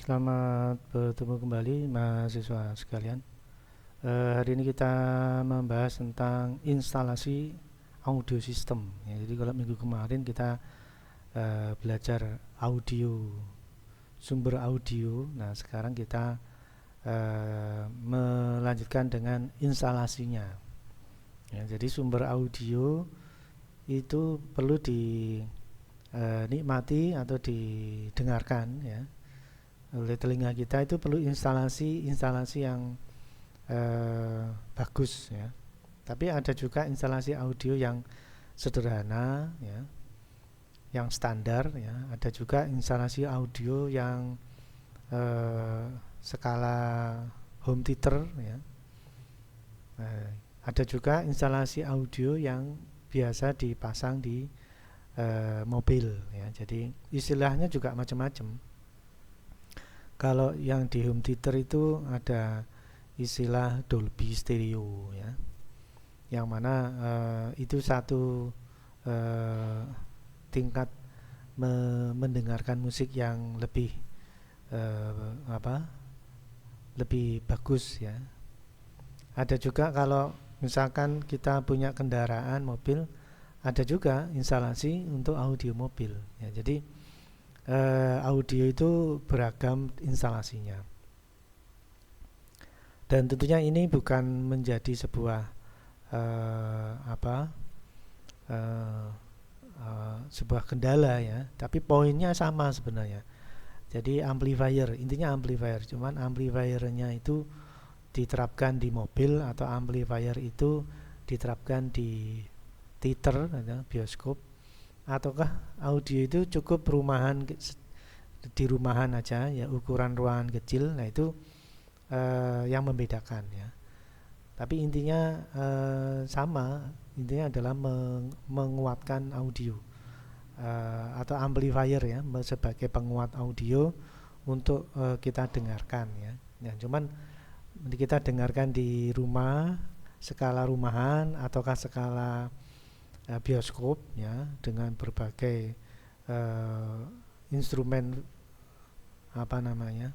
Selamat bertemu kembali mahasiswa sekalian. Hari ini kita membahas tentang instalasi audio system. Ya, jadi kalau minggu kemarin kita belajar audio, sumber audio. Nah, sekarang kita melanjutkan dengan instalasinya. Ya, jadi sumber audio itu perlu dinikmati atau didengarkan ya oleh telinga kita. Itu perlu instalasi yang bagus ya. Tapi ada juga instalasi audio yang sederhana ya, yang standar ya. Ada juga instalasi audio yang eh, skala home theater ya. Ada juga instalasi audio yang biasa dipasang di mobil ya. Jadi istilahnya juga macam-macam. Kalau yang di home theater itu ada istilah Dolby Stereo ya, yang mana itu satu eh, tingkat mendengarkan musik yang lebih apa lebih bagus ya. Ada juga kalau misalkan kita punya kendaraan mobil, ada juga instalasi untuk audio mobil ya. Jadi audio itu beragam instalasinya, dan tentunya ini bukan menjadi sebuah apa eh, sebuah kendala ya, tapi poinnya sama sebenarnya. Jadi amplifier, intinya amplifier, cuman amplifiernya itu diterapkan di mobil atau amplifier itu diterapkan di theater atau bioskop, ataukah audio itu cukup rumahan, di rumahan aja ya, ukuran ruangan kecil. Nah itu yang membedakan ya. Tapi intinya sama, intinya adalah menguatkan audio atau amplifier ya, sebagai penguat audio untuk kita dengarkan ya. Ya, cuman kita dengarkan di rumah, skala rumahan ataukah skala bioskop ya, dengan berbagai instrumen apa namanya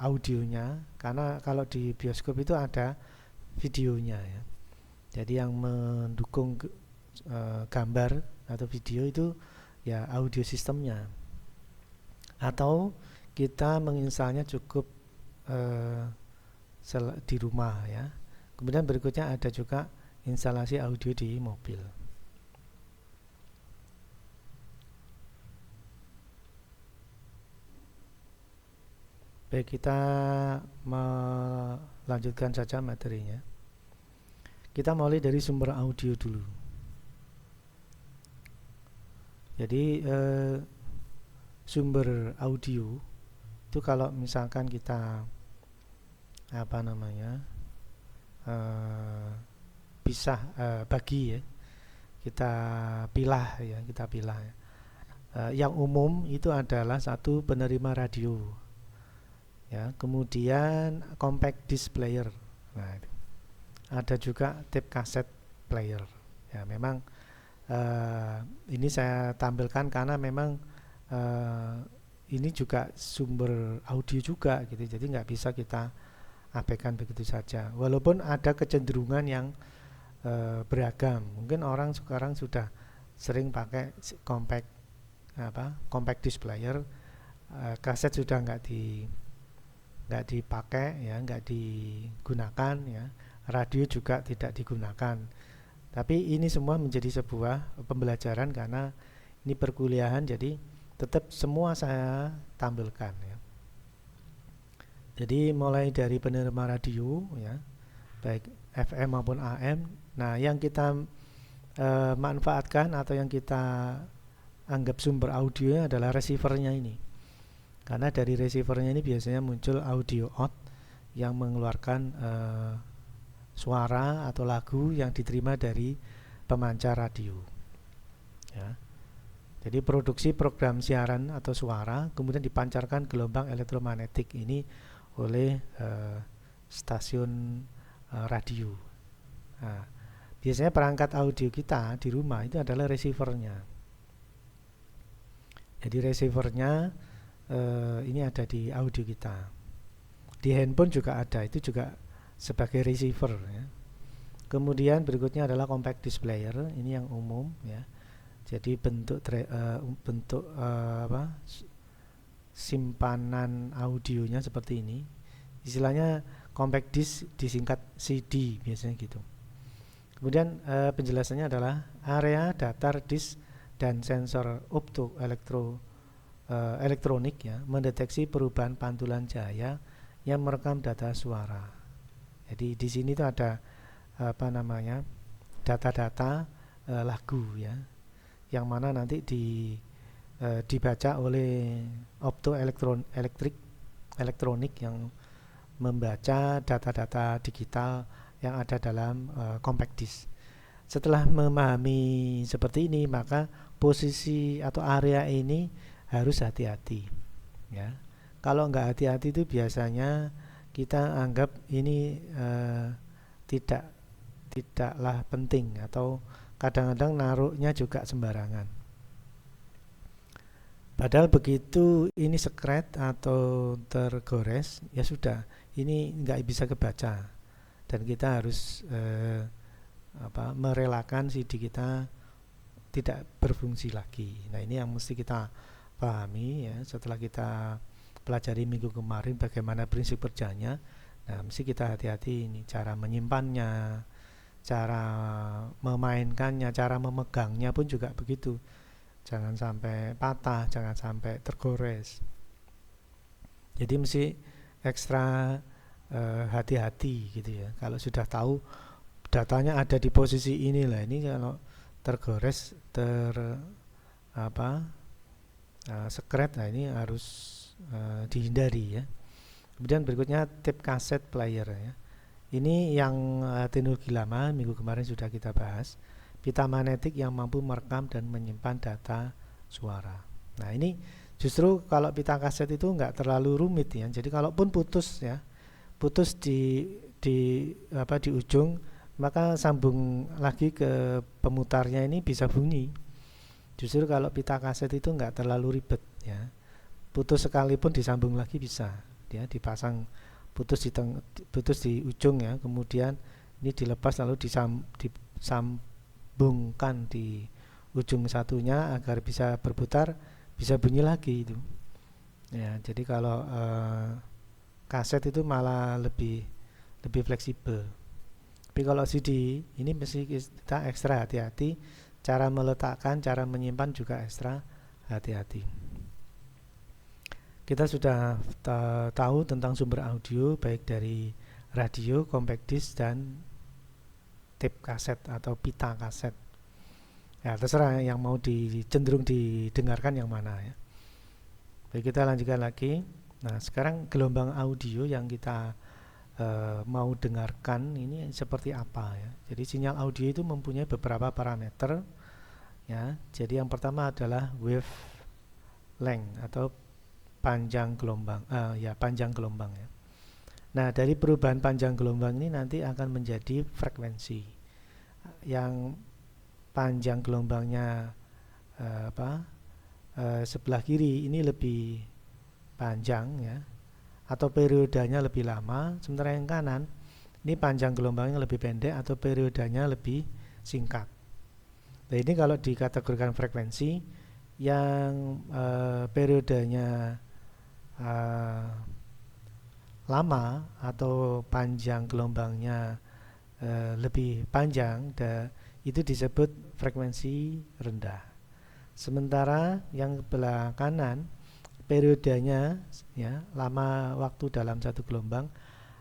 audionya, karena kalau di bioskop itu ada videonya ya. Jadi yang mendukung gambar atau video itu ya audio sistemnya, atau kita menginstalnya cukup eh, di rumah ya. Kemudian berikutnya ada juga instalasi audio di mobil. Baik, kita melanjutkan saja materinya. Kita mulai dari sumber audio dulu. Jadi sumber audio itu kalau misalkan kita apa namanya eh, pisah, bagi ya, kita pilah ya, kita pilah ya. Yang umum itu adalah satu, penerima radio ya, kemudian compact disc player. Nah, ada juga tape cassette player ya. Memang ini saya tampilkan karena memang eh, ini juga sumber audio juga gitu, jadi nggak bisa kita abaikan begitu saja. Walaupun ada kecenderungan yang beragam, mungkin orang sekarang sudah sering pakai compact compact disc player, kaset sudah nggak dipakai ya, nggak digunakan ya, radio juga tidak digunakan. Tapi ini semua menjadi sebuah pembelajaran karena ini perkuliahan, jadi tetap semua saya tampilkan ya. Jadi mulai dari penerima radio ya, baik FM maupun AM. Nah, yang kita manfaatkan atau yang kita anggap sumber audionya adalah receivernya ini. Karena dari receivernya ini biasanya muncul audio out yang mengeluarkan suara atau lagu yang diterima dari pemancar radio ya. Jadi produksi program siaran atau suara kemudian dipancarkan gelombang elektromagnetik ini oleh stasiun radio. Nah, biasanya perangkat audio kita di rumah itu adalah receivernya. Jadi receivernya ini ada di audio kita. Di handphone juga ada, itu juga sebagai receiver ya. Kemudian berikutnya adalah compact disc player, ini yang umum ya. Jadi bentuk simpanan audionya seperti ini. Istilahnya compact disc disingkat CD biasanya gitu. Kemudian penjelasannya adalah area datar disk dan sensor elektronik ya mendeteksi perubahan pantulan cahaya yang merekam data suara. Jadi di sini tuh ada data-data lagu ya, yang mana nanti dibaca oleh elektronik yang membaca data-data digital yang ada dalam compact disc. Setelah memahami seperti ini, maka posisi atau area ini harus hati-hati ya. Kalau nggak hati-hati itu biasanya kita anggap ini tidaklah penting, atau kadang-kadang naruhnya juga sembarangan. Padahal begitu ini sekret atau tergores, ya sudah, ini nggak bisa kebaca dan kita harus merelakan CD kita tidak berfungsi lagi. Nah ini yang mesti kita pahami ya, setelah kita pelajari minggu kemarin bagaimana prinsip kerjanya. Nah mesti kita hati-hati ini, cara menyimpannya, cara memainkannya, cara memegangnya pun juga begitu. Jangan sampai patah, jangan sampai tergores. Jadi mesti ekstra hati-hati gitu ya. Kalau sudah tahu datanya ada di posisi inilah, ini kalau tergores, sekret, nah ini harus dihindari ya. Kemudian berikutnya tape cassette player ya. Ini yang teknologi lama, minggu kemarin sudah kita bahas. Pita magnetik yang mampu merekam dan menyimpan data suara. Nah ini justru kalau pita kaset itu nggak terlalu rumit ya. Jadi kalaupun putus ya, putus di ujung, maka sambung lagi ke pemutarnya, ini bisa bunyi. Justru kalau pita kaset itu nggak terlalu ribet ya. Putus sekalipun disambung lagi bisa, ya dipasang putus di ujung ya, kemudian ini dilepas lalu disambungkan di ujung satunya agar bisa berputar, bisa bunyi lagi itu. Ya, jadi kalau kaset itu malah lebih fleksibel. Tapi kalau CD ini mesti kita ekstra hati-hati, cara meletakkan, cara menyimpan juga ekstra hati-hati. Kita sudah tahu tentang sumber audio baik dari radio, compact disc, dan tape kaset atau pita kaset. Ya terserah yang mau cenderung didengarkan yang mana ya. Baik, kita lanjutkan lagi. Nah sekarang gelombang audio yang kita mau dengarkan ini seperti apa ya. Jadi sinyal audio itu mempunyai beberapa parameter ya. Jadi yang pertama adalah wave length atau panjang gelombang panjang gelombang ya. Nah dari perubahan panjang gelombang ini nanti akan menjadi frekuensi. Yang panjang gelombangnya sebelah kiri ini lebih panjang ya, atau periodenya lebih lama, sementara yang kanan ini panjang gelombangnya lebih pendek atau periodenya lebih singkat. Nah ini kalau dikategorikan frekuensi, yang periodenya lama atau panjang gelombangnya lebih panjang, itu disebut frekuensi rendah. Sementara yang sebelah kanan periodenya ya, lama waktu dalam satu gelombang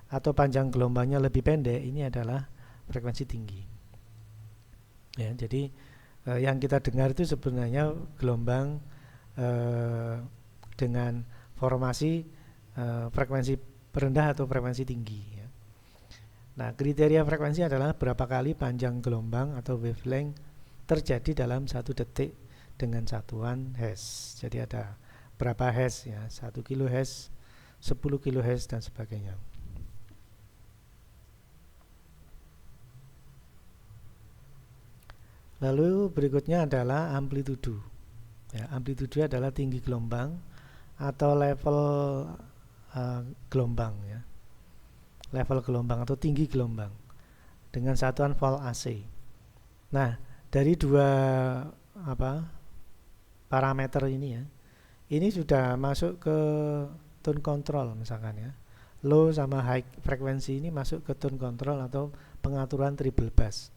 atau panjang gelombangnya lebih pendek, ini adalah frekuensi tinggi. Ya, jadi yang kita dengar itu sebenarnya gelombang dengan formasi frekuensi rendah atau frekuensi tinggi ya. Nah, kriteria frekuensi adalah berapa kali panjang gelombang atau wavelength terjadi dalam 1 detik dengan satuan hertz. Jadi ada berapa hertz ya, 1 kHz, 10 kHz dan sebagainya. Lalu berikutnya adalah amplitudo. Ya, amplitudo adalah tinggi gelombang atau level gelombang ya, level gelombang atau tinggi gelombang dengan satuan volt AC. Nah, dari dua parameter ini ya, ini sudah masuk ke tone control misalkan ya. Low sama high frekuensi ini masuk ke tone control atau pengaturan treble bass.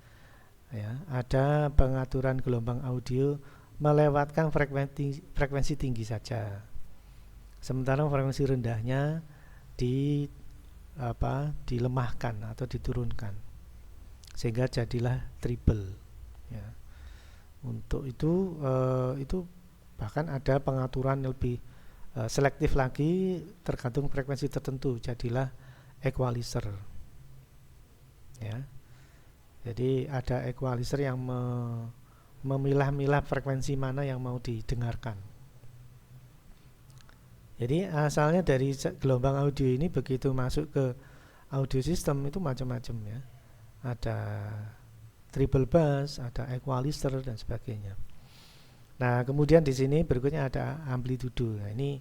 Ya, ada pengaturan gelombang audio melewatkan frekuensi tinggi saja. Sementara frekuensi rendahnya dilemahkan atau diturunkan. Sehingga jadilah treble ya. Untuk itu bahkan ada pengaturan lebih selektif lagi tergantung frekuensi tertentu, jadilah equalizer ya. Jadi ada equalizer yang memilah-milah frekuensi mana yang mau didengarkan. Jadi asalnya dari gelombang audio ini begitu masuk ke audio system itu macam-macam ya. Ada treble bass, ada equalizer dan sebagainya. Nah, kemudian di sini berikutnya ada amplitudo. Nah, ini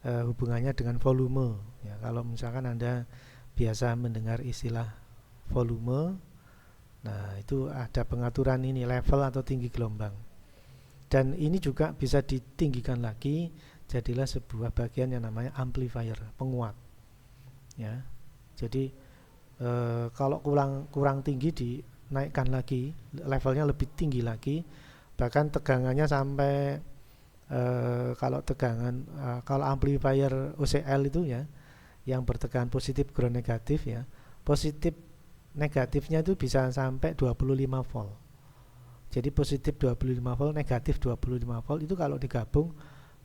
hubungannya dengan volume. Ya, kalau misalkan Anda biasa mendengar istilah volume, nah itu ada pengaturan ini level atau tinggi gelombang. Dan ini juga bisa ditinggikan lagi, jadilah sebuah bagian yang namanya amplifier, penguat. Ya, jadi kalau kurang tinggi dinaikkan lagi, levelnya lebih tinggi lagi. Bahkan tegangannya sampai kalau amplifier OCL itu ya, yang bertegangan positif ground negatif ya, positif negatifnya itu bisa sampai 25 volt. Jadi positif 25 volt, negatif 25 volt itu kalau digabung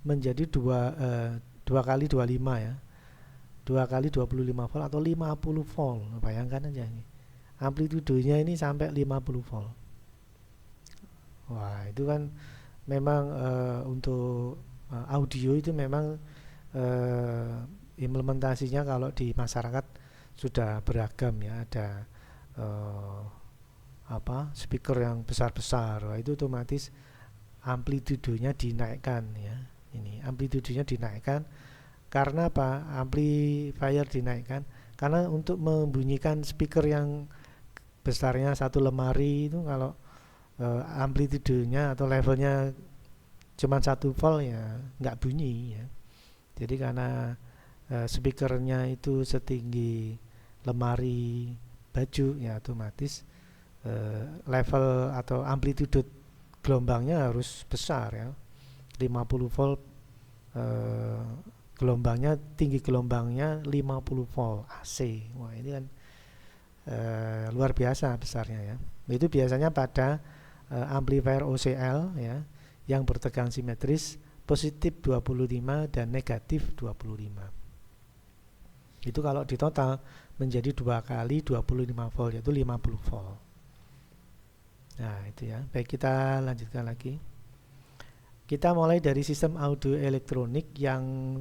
menjadi 2 kali 25 ya, 2 kali 25 volt atau 50 volt. Bayangkan aja ini, amplitudonya ini sampai 50 volt. Wah, itu kan memang untuk audio itu memang implementasinya kalau di masyarakat sudah beragam ya. Ada speaker yang besar-besar. Wah, itu otomatis amplitudonya dinaikkan ya. Ini amplitudonya dinaikkan karena apa? Amplifier dinaikkan karena untuk membunyikan speaker yang besarnya satu lemari itu kalau amplitudonya atau levelnya cuma 1 volt ya nggak bunyi ya. Jadi karena speakernya itu setinggi lemari baju ya, otomatis level atau amplitudo gelombangnya harus besar ya, 50 volt, gelombangnya tinggi, gelombangnya 50 volt AC. Wah, ini kan luar biasa besarnya ya. Itu biasanya pada amplifier OCL ya, yang bertegangan simetris positif 25 dan negatif 25. Itu kalau di total menjadi 2 kali 25 volt, yaitu 50 volt. Nah, itu ya. Baik, kita lanjutkan lagi. Kita mulai dari sistem audio elektronik yang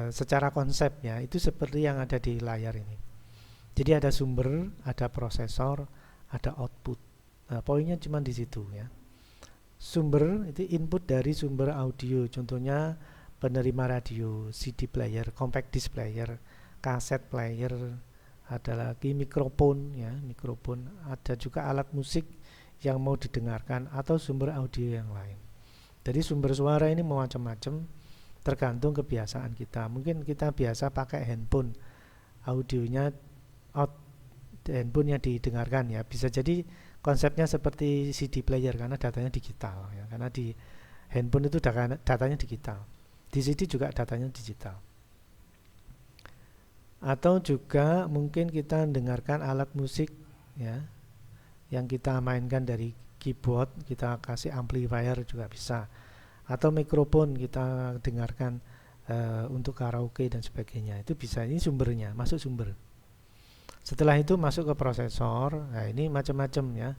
secara konsepnya itu seperti yang ada di layar ini. Jadi ada sumber, ada prosesor, ada output. Nah, poinnya cuma di situ ya. Sumber itu input dari sumber audio, contohnya penerima radio, CD player, compact disc player, kaset player, ada lagi mikrofon ya, mikrofon, ada juga alat musik yang mau didengarkan atau sumber audio yang lain. Jadi sumber suara ini macam-macam tergantung kebiasaan kita. Mungkin kita biasa pakai handphone, audionya handphone yang didengarkan ya, bisa jadi konsepnya seperti CD player karena datanya digital ya, karena di handphone itu datanya digital, di CD juga datanya digital. Atau juga mungkin kita dengarkan alat musik ya, yang kita mainkan dari keyboard, kita kasih amplifier juga bisa, atau mikrofon kita dengarkan untuk karaoke dan sebagainya, itu bisa. Ini sumbernya, masuk sumber. Setelah itu masuk ke prosesor. Nah, ini macam-macam ya.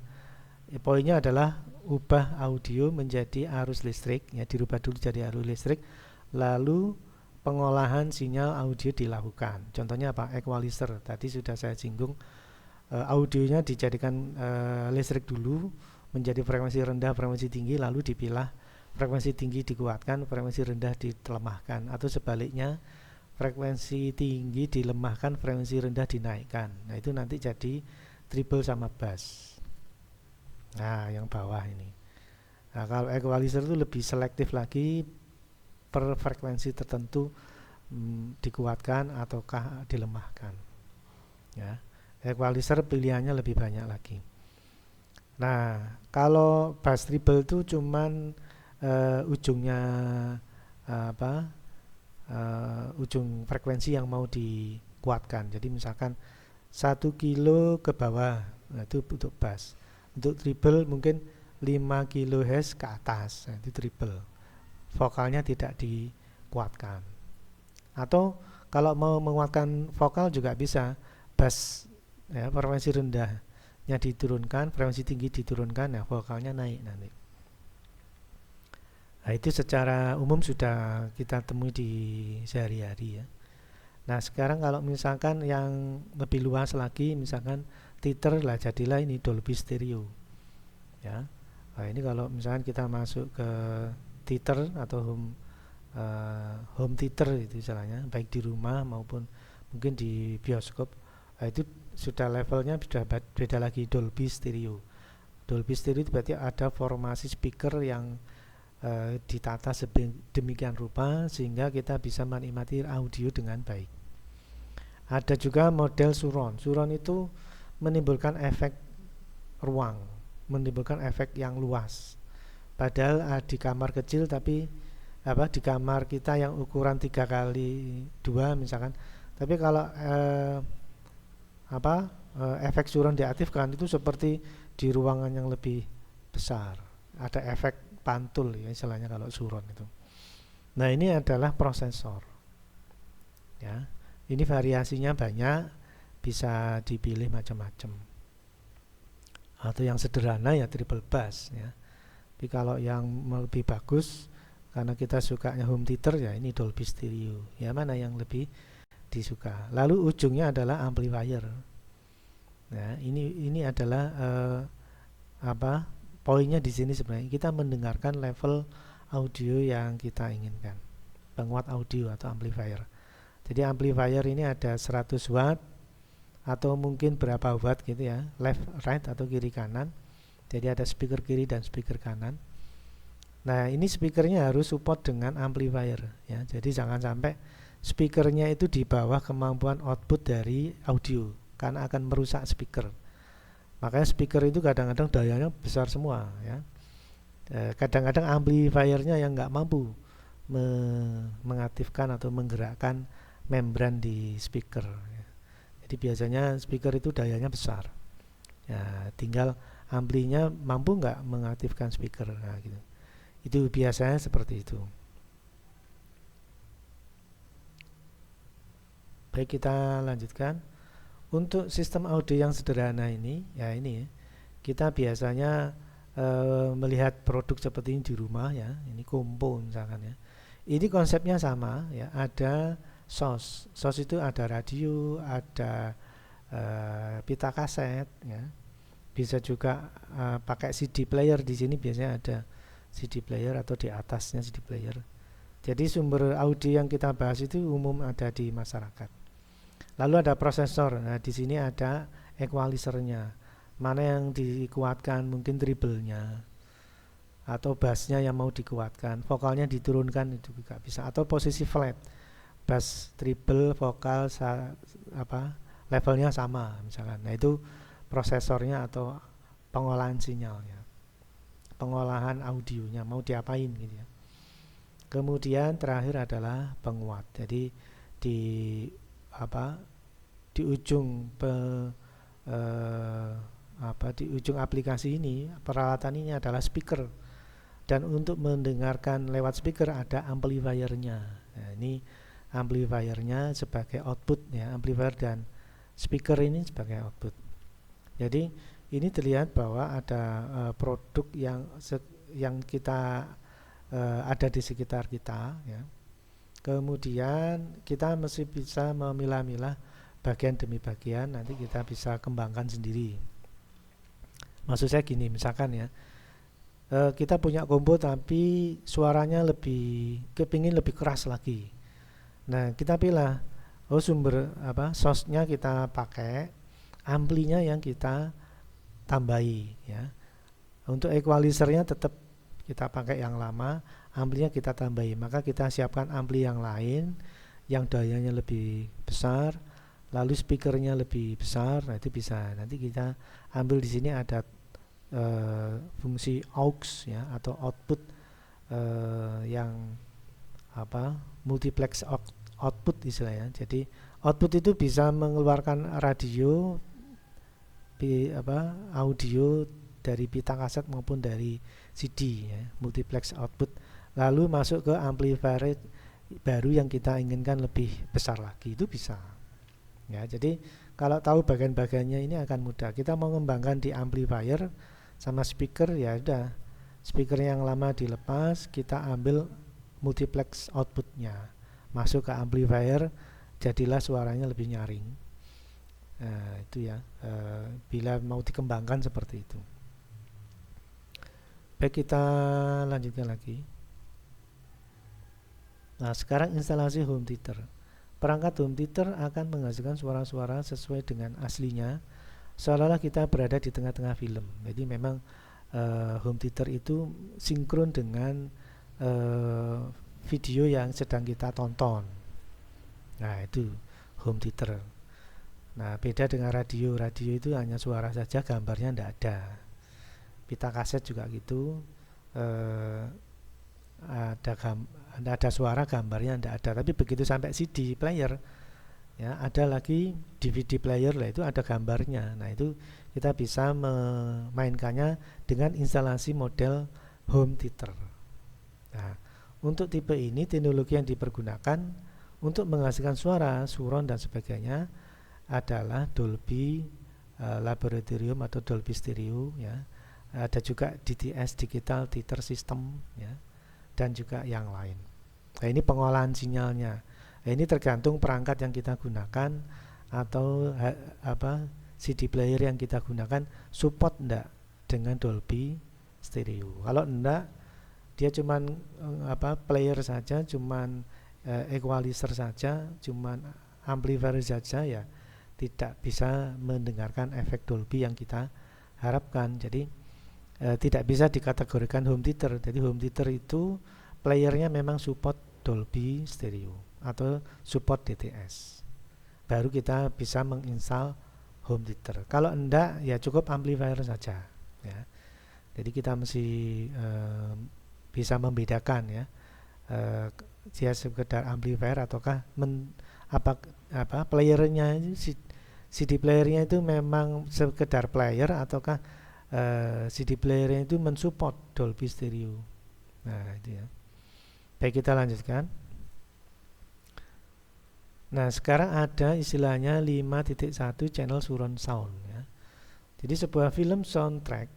Poinnya adalah ubah audio menjadi arus listrik ya, dirubah dulu jadi arus listrik, lalu pengolahan sinyal audio dilakukan. Contohnya apa? Equalizer. Tadi sudah saya singgung, audionya dijadikan listrik dulu menjadi frekuensi rendah, frekuensi tinggi, lalu dipilah frekuensi tinggi dikuatkan, frekuensi rendah dilemahkan, atau sebaliknya frekuensi tinggi dilemahkan, frekuensi rendah dinaikkan. Nah itu nanti jadi treble sama bass. Nah yang bawah ini. Nah kalau equalizer itu lebih selektif lagi, per frekuensi tertentu dikuatkan ataukah dilemahkan. Ya, equalizer pilihannya lebih banyak lagi. Nah kalau bass treble itu cuman ujungnya ujung frekuensi yang mau dikuatkan. Jadi misalkan 1 kilo ke bawah, nah itu untuk bass. Untuk treble mungkin 5 kHz ke atas, nah itu treble. Vokalnya tidak dikuatkan. Atau kalau mau menguatkan vokal juga bisa, bass ya, frekuensi rendahnya diturunkan, frekuensi tinggi diturunkan, ya vokalnya naik nanti. Nah itu secara umum sudah kita temui di sehari-hari ya. Nah sekarang kalau misalkan yang lebih luas lagi, misalkan titer lah, jadilah ini Dolby Stereo ya. Nah ini kalau misalkan kita masuk ke titer atau home theater itu istilahnya, baik di rumah maupun mungkin di bioskop, nah itu sudah levelnya sudah beda lagi, Dolby Stereo. Dolby Stereo itu berarti ada formasi speaker yang ditata sedemikian rupa sehingga kita bisa menikmati audio dengan baik. Ada juga model surround. Surround itu menimbulkan efek ruang, menimbulkan efek yang luas. Padahal di kamar kecil, tapi di kamar kita yang ukuran 3x2 misalkan. Tapi kalau efek surround diaktifkan itu seperti di ruangan yang lebih besar. Ada efek pantul ya istilahnya kalau surround itu. Nah ini adalah prosesor ya. Ini variasinya banyak, bisa dipilih macam-macam. Atau yang sederhana ya triple bass ya. Tapi kalau yang lebih bagus, karena kita sukanya home theater ya ini Dolby Stereo. Ya mana yang lebih disuka. Lalu ujungnya adalah amplifier. Nah ini adalah poinnya di sini sebenarnya kita mendengarkan level audio yang kita inginkan, penguat audio atau amplifier. Jadi amplifier ini ada 100 watt atau mungkin berapa watt gitu ya, left right atau kiri kanan. Jadi ada speaker kiri dan speaker kanan. Nah ini speakernya harus support dengan amplifier ya. Jadi jangan sampai speakernya itu di bawah kemampuan output dari audio, karena akan merusak speaker. Makanya speaker itu kadang-kadang dayanya besar semua ya. Kadang-kadang amplifiernya yang nggak mampu mengaktifkan atau menggerakkan membran di speaker ya. Jadi biasanya speaker itu dayanya besar ya, tinggal amplinya mampu nggak mengaktifkan speaker. Nah, gitu. Itu biasanya seperti itu. Baik, kita lanjutkan. Untuk sistem audio yang sederhana ini ya, kita biasanya melihat produk seperti ini di rumah ya. Ini Compo misalkan ya. Ini konsepnya sama ya. Ada source itu ada radio, ada pita kaset ya. Bisa juga pakai CD player. Di sini biasanya ada CD player atau di atasnya CD player. Jadi sumber audio yang kita bahas itu umum ada di masyarakat. Lalu ada prosesor. Nah, di sini ada equalizernya. Mana yang dikuatkan, mungkin treble-nya atau bassnya yang mau dikuatkan, vokalnya diturunkan itu juga bisa. Atau posisi flat, bass, treble, vokal levelnya sama misalkan. Nah, itu prosesornya atau pengolahan sinyalnya, pengolahan audionya mau diapain gitu ya. Kemudian terakhir adalah penguat. Jadi di ujung di ujung aplikasi ini, peralatan ini adalah speaker, dan untuk mendengarkan lewat speaker ada amplifiernya. Nah, ini amplifiernya sebagai output ya, amplifier dan speaker ini sebagai output. Jadi ini terlihat bahwa ada produk yang kita ada di sekitar kita ya. Kemudian kita mesti bisa memilah-milah bagian demi bagian, nanti kita bisa kembangkan sendiri. Maksud saya gini, misalkan ya, kita punya combo tapi suaranya kepingin lebih keras lagi. Nah, kita pilih sumber source-nya kita pakai, amplinya yang kita tambahi ya. Untuk equalizernya tetap kita pakai yang lama, amplinya kita tambahi. Maka kita siapkan ampli yang lain yang dayanya lebih besar, lalu speakernya lebih besar. Nah, itu bisa. Nanti kita ambil di sini ada fungsi aux ya, atau output yang multiplex output istilahnya. Jadi output itu bisa mengeluarkan radio audio dari pita kaset maupun dari CD ya, multiplex output, lalu masuk ke amplifier baru yang kita inginkan lebih besar lagi, itu bisa ya. Jadi kalau tahu bagian-bagiannya ini akan mudah. Kita mau mengembangkan di amplifier sama speaker, ya udah, speaker yang lama dilepas, kita ambil multiplex outputnya, masuk ke amplifier, jadilah suaranya lebih nyaring. Nah, itu ya, bila mau dikembangkan seperti itu. Baik, kita lanjutkan lagi. Nah, sekarang instalasi home theater. Perangkat home theater akan menghasilkan suara-suara sesuai dengan aslinya, seolah-olah kita berada di tengah-tengah film. Jadi memang home theater itu sinkron dengan video yang sedang kita tonton. Nah, itu home theater. Nah, beda dengan radio. Radio itu hanya suara saja, gambarnya tidak ada. Pita kaset juga gitu, ada suara, gambarnya tidak ada. Tapi begitu sampai CD player, ya, ada lagi DVD player lah, itu ada gambarnya. Nah, itu kita bisa memainkannya dengan instalasi model home theater. Nah, untuk tipe ini teknologi yang dipergunakan untuk menghasilkan suara, surround dan sebagainya adalah Dolby Laboratorium atau Dolby Stereo ya. Ada juga DTS, Digital Theater System ya, dan juga yang lain. Nah, ini pengolahan sinyalnya. Nah, ini tergantung perangkat yang kita gunakan atau CD player yang kita gunakan support enggak dengan Dolby Stereo. Kalau enggak, dia cuman player saja, cuman equalizer saja, cuman amplifier saja, ya tidak bisa mendengarkan efek Dolby yang kita harapkan. Jadi tidak bisa dikategorikan home theater. Jadi home theater itu playernya memang support Dolby Stereo atau support DTS, baru kita bisa menginstal home theater. Kalau enggak, ya cukup amplifier saja ya. Jadi kita mesti bisa membedakan ya, dia sekedar amplifier ataukah playernya, CD playernya itu memang sekedar player ataukah CD playernya itu mensupport Dolby Stereo. Nah, itu ya. Baik, kita lanjutkan. Nah, sekarang ada istilahnya 5.1 channel surround sound ya. Jadi sebuah film soundtrack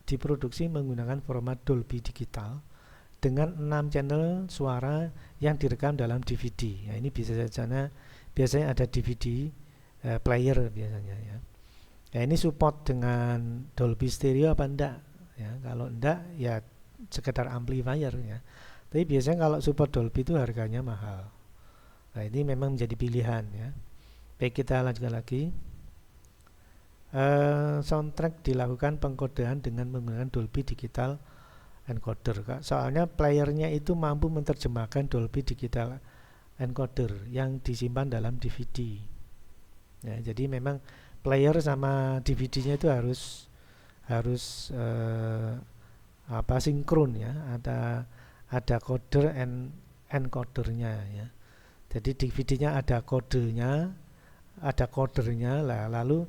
diproduksi menggunakan format Dolby Digital dengan 6 channel suara yang direkam dalam DVD. Ya, ini biasanya ada DVD player biasanya ya. Ya, ini support dengan Dolby Stereo apa enggak ya? Kalau enggak, ya sekedar amplifier ya. Tapi biasanya kalau support Dolby itu harganya mahal. Nah, ini memang menjadi pilihan ya. Baik, kita lanjutkan lagi. Soundtrack dilakukan pengkodean dengan menggunakan Dolby Digital Encoder. Soalnya playernya itu mampu menerjemahkan Dolby Digital Encoder yang disimpan dalam DVD. Ya, jadi memang player sama DVD-nya itu harus sinkron ya. Ada coder and encodernya ya. Jadi DVD-nya ada kodenya, ada codernya, lalu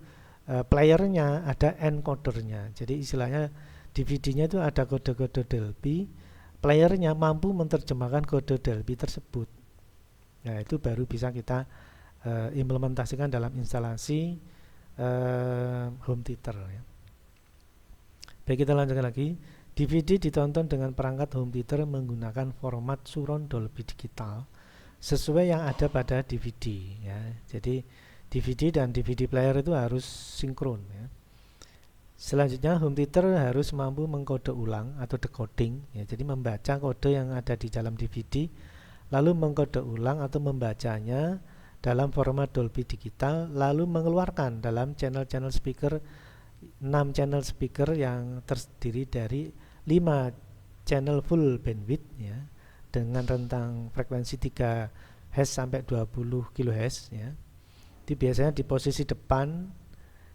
playernya ada encodernya. Jadi istilahnya DVD-nya itu ada kode-kode Dolby, playernya mampu menerjemahkan kode Dolby tersebut. Nah, itu baru bisa kita implementasikan dalam instalasi home theater ya. Baik, kita lanjutkan lagi. DVD ditonton dengan perangkat home theater menggunakan format surround Dolby Digital sesuai yang ada pada DVD ya. Jadi DVD dan DVD player itu harus sinkron ya. Selanjutnya home theater harus mampu mengkode ulang atau decoding ya, jadi membaca kode yang ada di dalam DVD lalu mengkode ulang atau membacanya dalam format Dolby Digital lalu mengeluarkan dalam channel-channel speaker 6 channel speaker yang terdiri dari 5 channel full bandwidth ya, dengan rentang frekuensi 3 Hz sampai 20 kHz ya. Itu biasanya di posisi depan,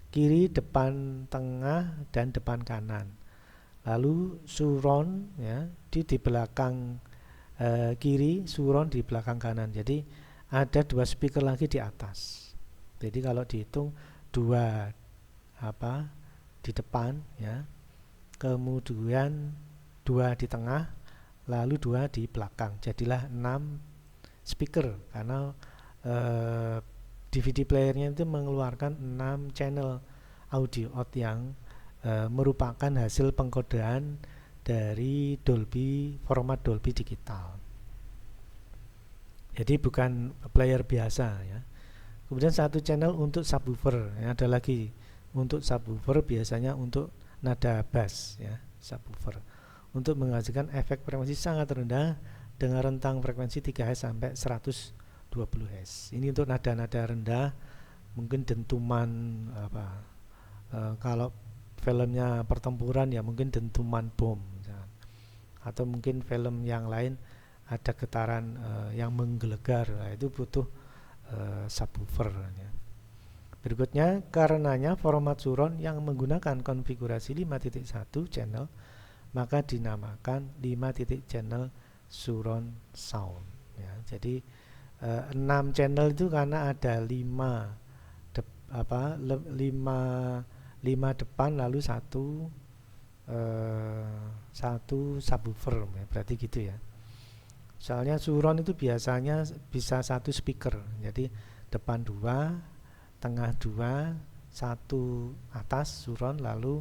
kiri, depan, tengah, dan depan kanan. Lalu surround ya, di belakang kiri, surround di belakang kanan. Jadi ada 2 speaker lagi di atas. Jadi kalau dihitung 2 di depan ya, kemudian 2 di tengah, lalu 2 di belakang. Jadilah 6 speaker karena DVD playernya itu mengeluarkan 6 channel audio out yang merupakan hasil pengkodean dari format Dolby Digital. Jadi bukan player biasa ya. Kemudian 1 channel untuk subwoofer ya, ada lagi untuk subwoofer biasanya untuk nada bass ya, subwoofer untuk menghasilkan efek frekuensi sangat rendah dengan rentang frekuensi 3 Hz sampai 120 Hz. Ini untuk nada-nada rendah, mungkin dentuman kalau filmnya pertempuran ya mungkin dentuman bom misalkan. Atau mungkin film yang lain ada getaran yang menggelegar, itu butuh subwoofer ya. Berikutnya, karenanya format surround yang menggunakan konfigurasi 5.1 channel maka dinamakan 5 channel surround sound ya. Jadi 6 channel itu karena ada 5 depan lalu satu subwoofer ya, berarti gitu ya. Soalnya surround itu biasanya bisa 1 speaker, jadi depan 2, tengah 2, 1 atas surround, lalu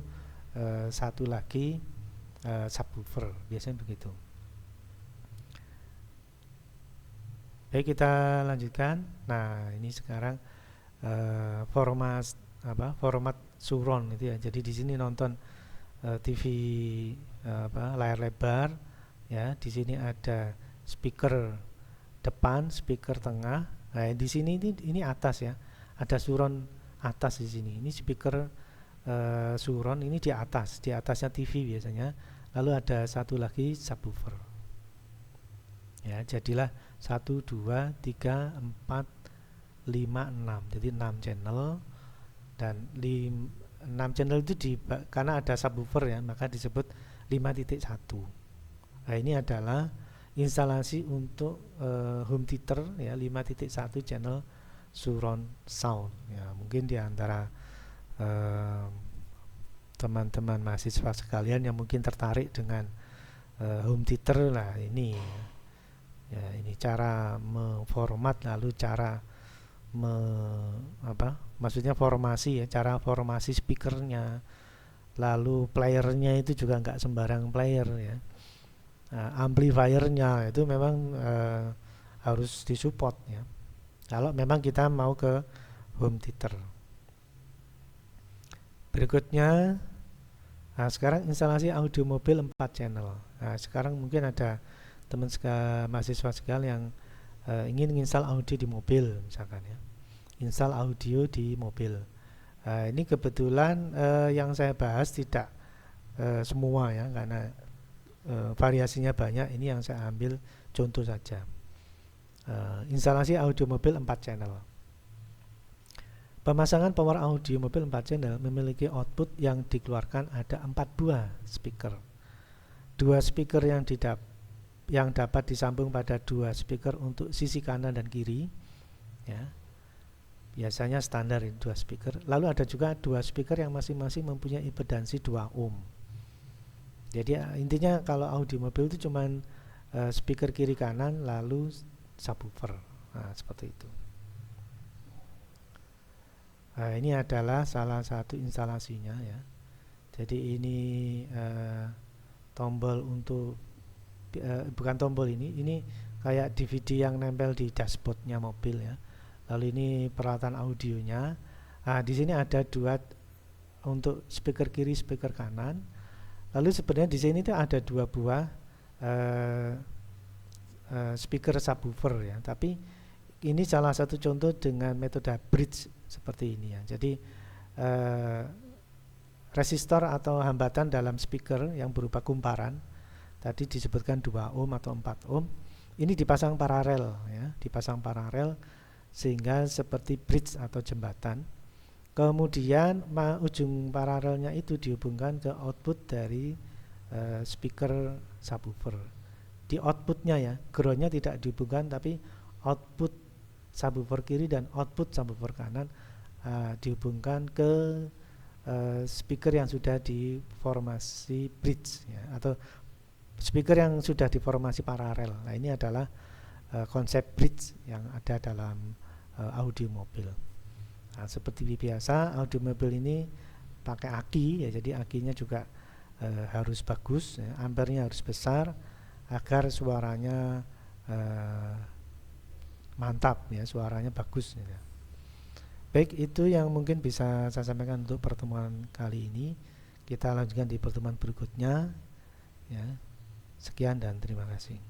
1 lagi subwoofer, biasanya begitu. Baik, kita lanjutkan. Nah, ini sekarang format surround itu ya. Jadi di sini nonton TV layar lebar ya. Di sini ada speaker depan, speaker tengah. Nah, di sini ini atas ya. Ada surround atas di sini. Ini speaker surround ini di atasnya TV biasanya. Lalu ada 1 lagi subwoofer. Ya, jadilah 1, 2, 3, 4, 5, 6. Jadi 6 channel dan 6 channel itu karena ada subwoofer ya, maka disebut 5.1. Nah, ini adalah instalasi untuk home theater ya, 5.1 channel surround sound ya. Mungkin di antara teman-teman mahasiswa sekalian yang mungkin tertarik dengan home theater lah, ini ya, ini cara memformat, lalu cara maksudnya formasi ya, cara formasi speakernya, lalu playernya itu juga nggak sembarang player ya. Amplifiernya itu memang harus disupport ya, kalau memang kita mau ke home theater. Berikutnya, sekarang instalasi audio mobil 4 channel. Nah, sekarang mungkin ada teman mahasiswa sekalian yang ingin install audio di mobil misalkan ya, install audio di mobil. Ini kebetulan yang saya bahas tidak semua ya, karena variasinya banyak. Ini yang saya ambil contoh saja. Instalasi audio mobil 4 channel. Pemasangan power audio mobil 4 channel memiliki output yang dikeluarkan ada 4 buah speaker. 2 speaker yang dapat disambung pada 2 speaker untuk sisi kanan dan kiri ya. Biasanya standar ini 2 speaker. Lalu ada juga 2 speaker yang masing-masing mempunyai impedansi 2 ohm. Jadi intinya kalau audio mobil itu cuman speaker kiri kanan lalu subwoofer. Nah, seperti itu. Nah, ini adalah salah satu instalasinya ya. Jadi ini tombol untuk bukan tombol, ini kayak DVD yang nempel di dashboardnya mobil ya. Lalu ini peralatan audionya. Nah, di sini ada 2 untuk speaker kiri, speaker kanan. Lalu sebenarnya di sini tuh ada 2 buah speaker subwoofer ya, tapi ini salah satu contoh dengan metode bridge seperti ini ya. Jadi resistor atau hambatan dalam speaker yang berupa kumparan tadi disebutkan 2 ohm atau 4 ohm, ini dipasang paralel ya, dipasang paralel sehingga seperti bridge atau jembatan. Kemudian ujung paralelnya itu dihubungkan ke output dari speaker subwoofer. Di outputnya ya, groundnya tidak dihubungkan, tapi output subwoofer kiri dan output subwoofer kanan dihubungkan ke speaker yang sudah diformasi bridge ya, atau speaker yang sudah diformasi paralel. Nah, ini adalah konsep bridge yang ada dalam audio mobil. Nah, seperti biasa audio mobil ini pakai aki ya, jadi akinya juga harus bagus ya, ampernya harus besar agar suaranya mantap ya, suaranya bagus ya. Baik, itu yang mungkin bisa saya sampaikan untuk pertemuan kali ini. Kita lanjutkan di pertemuan berikutnya ya. Sekian dan terima kasih.